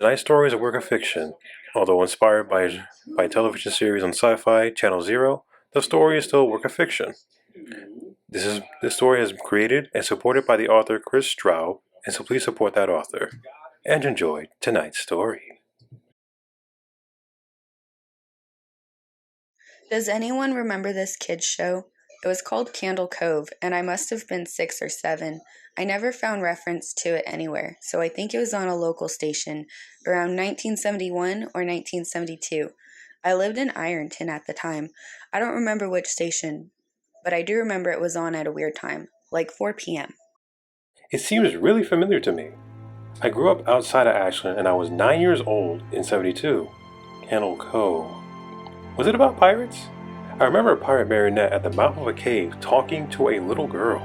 Tonight's story is a work of fiction. Although inspired by a television series on Sci-Fi Channel Zero, the story is still a work of fiction. This story is created and supported by the author Chris Straub, and so please support that author. And enjoy tonight's story. Does anyone remember this kids show? It was called Candle Cove, and I must have been 6 or 7. I never found reference to it anywhere, so I think it was on a local station around 1971 or 1972. I lived in Ironton at the time. I don't remember which station, but I do remember it was on at a weird time, like 4 p.m. It seems really familiar to me. I grew up outside of Ashland and I was 9 years old in 72. Candle Cove. Was it about pirates? I remember a pirate marionette at the mouth of a cave talking to a little girl.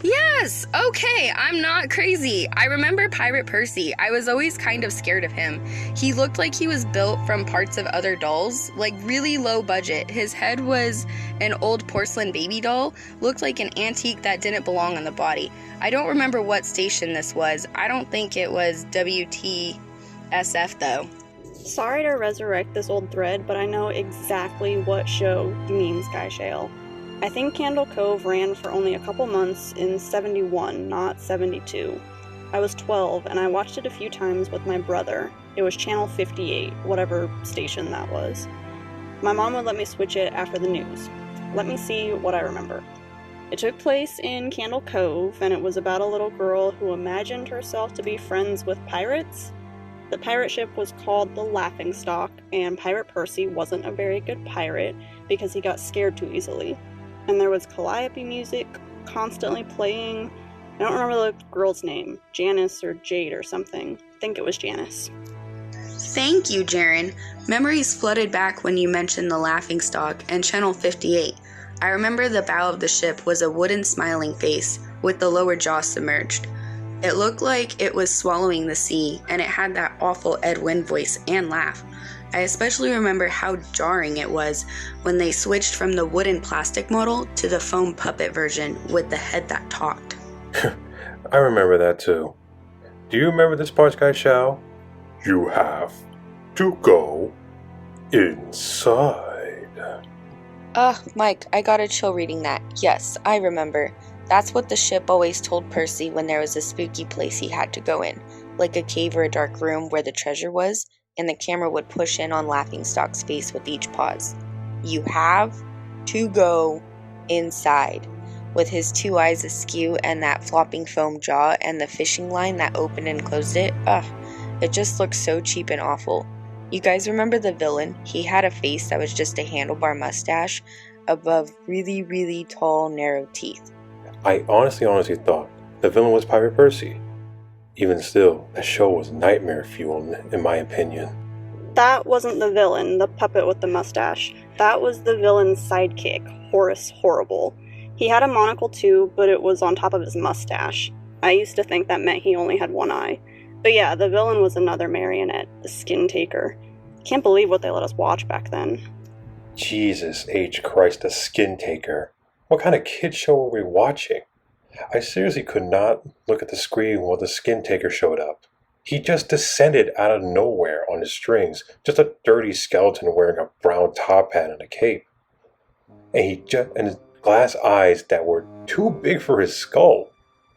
Yes! Okay, I'm not crazy. I remember Pirate Percy. I was always kind of scared of him. He looked like he was built from parts of other dolls, like really low budget. His head was an old porcelain baby doll, looked like an antique that didn't belong on the body. I don't remember what station this was. I don't think it was WTSF though. Sorry to resurrect this old thread, but I know exactly what show you mean, Sky Shale. I think Candle Cove ran for only a couple months in 71, not 72. I was 12, and I watched it a few times with my brother. It was Channel 58, whatever station that was. My mom would let me switch it after the news. Let me see what I remember. It took place in Candle Cove, and it was about a little girl who imagined herself to be friends with pirates. The pirate ship was called the Laughingstock, and Pirate Percy wasn't a very good pirate because he got scared too easily. And there was calliope music constantly playing. I don't remember the girl's name, Janice or Jade or something. I think it was Janice. Thank you, Jaren. Memories flooded back when you mentioned the Laughingstock and Channel 58. I remember the bow of the ship was a wooden smiling face with the lower jaw submerged. It looked like it was swallowing the sea, and it had that awful Ed Wynn voice and laugh. I especially remember how jarring it was when they switched from the wooden plastic model to the foam puppet version with the head that talked. I remember that too. Do you remember this part, Sky Shao? You have to go inside. Mike, I got a chill reading that. Yes, I remember. That's what the ship always told Percy when there was a spooky place he had to go in, like a cave or a dark room where the treasure was, and the camera would push in on Laughingstock's face with each pause. You have to go inside. With his 2 eyes askew and that flopping foam jaw and the fishing line that opened and closed it, it just looked so cheap and awful. You guys remember the villain? He had a face that was just a handlebar mustache above really, really tall, narrow teeth. I honestly thought the villain was Pirate Percy. Even still, that show was nightmare fuel in my opinion. That wasn't the villain, the puppet with the mustache. That was the villain's sidekick, Horace Horrible. He had a monocle too, but it was on top of his mustache. I used to think that meant he only had one eye. But yeah, the villain was another marionette, the Skin Taker. Can't believe what they let us watch back then. Jesus H. Christ, the Skin Taker. What kind of kid show were we watching? I seriously could not look at the screen while the Skin Taker showed up. He just descended out of nowhere on his strings, just a dirty skeleton wearing a brown top hat and a cape. And his glass eyes that were too big for his skull.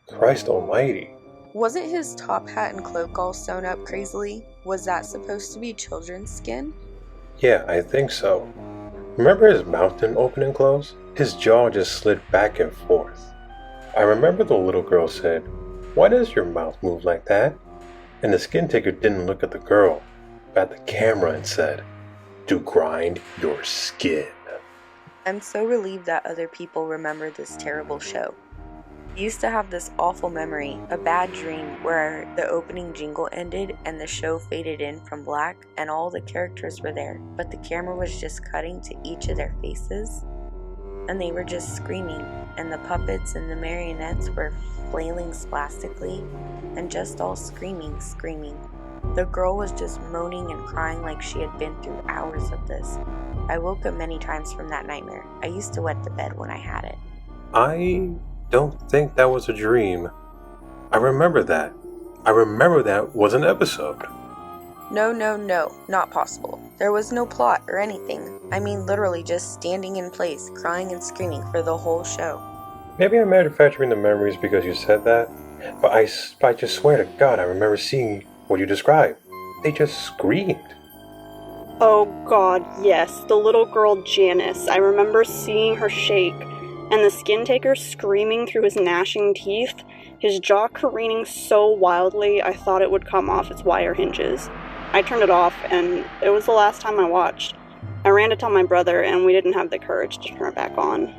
Christ almighty. Wasn't his top hat and cloak all sewn up crazily? Was that supposed to be children's skin? Yeah, I think so. Remember his mouth didn't open and close? His jaw just slid back and forth. I remember the little girl said, "Why does your mouth move like that?" And the Skin Taker didn't look at the girl, but at the camera and said, "To grind your skin." I'm so relieved that other people remember this terrible show. I used to have this awful memory, a bad dream, where the opening jingle ended and the show faded in from black and all the characters were there, but the camera was just cutting to each of their faces, and they were just screaming, and the puppets and the marionettes were flailing spastically, and just all screaming. The girl was just moaning and crying like she had been through hours of this. I woke up many times from that nightmare. I used to wet the bed when I had it. I don't think that was a dream. I remember that. I remember that was an episode. No, not possible. There was no plot or anything. I mean literally just standing in place, crying and screaming for the whole show. Maybe I'm manufacturing the memories because you said that, but I just swear to God I remember seeing what you described. They just screamed. Oh god, yes, the little girl Janice. I remember seeing her shake, and the skin taker screaming through his gnashing teeth, his jaw careening so wildly I thought it would come off its wire hinges. I turned it off, and it was the last time I watched. I ran to tell my brother, and we didn't have the courage to turn it back on.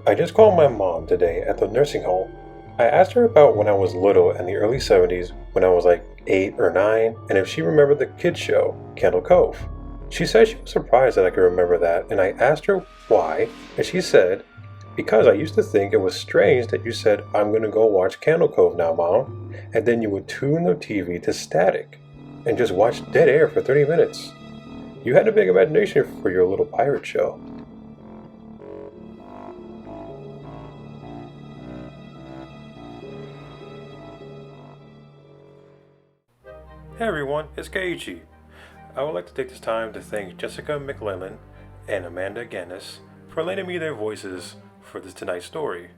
I just called my mom today at the nursing home. I asked her about when I was little in the early 70s, when I was like 8 or 9, and if she remembered the kids show, Candle Cove. She said she was surprised that I could remember that, and I asked her why, and she said, because I used to think it was strange that you said, I'm going to go watch Candle Cove now, Mom, and then you would tune the TV to static and just watch dead air for 30 minutes. You had a big imagination for your little pirate show. Hey everyone, it's Keiichi. I would like to take this time to thank Jessica McLellan and Amanda Gannis for lending me their voices for this tonight's story.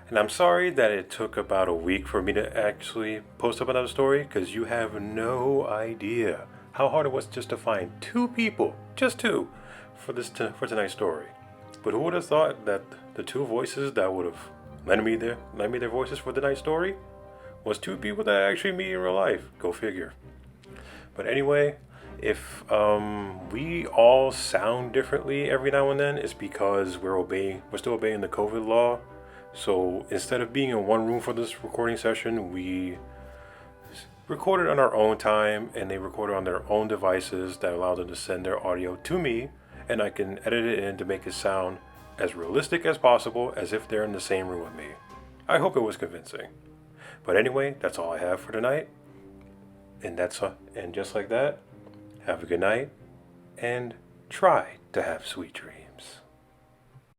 And I'm sorry that it took about a week for me to actually post up another story, because you have no idea how hard it was just to find 2 people, just 2, for tonight's story. But who would have thought that the 2 voices that would have lent me their voices for tonight's story was 2 people that I actually meet in real life. Go figure. But anyway, if we all sound differently every now and then, it's because we're still obeying the COVID law. So instead of being in one room for this recording session, we recorded on our own time, and they recorded on their own devices that allow them to send their audio to me, and I can edit it in to make it sound as realistic as possible, as if they're in the same room with me. I hope it was convincing. But anyway, that's all I have for tonight. And just like that, have a good night, and try to have sweet dreams.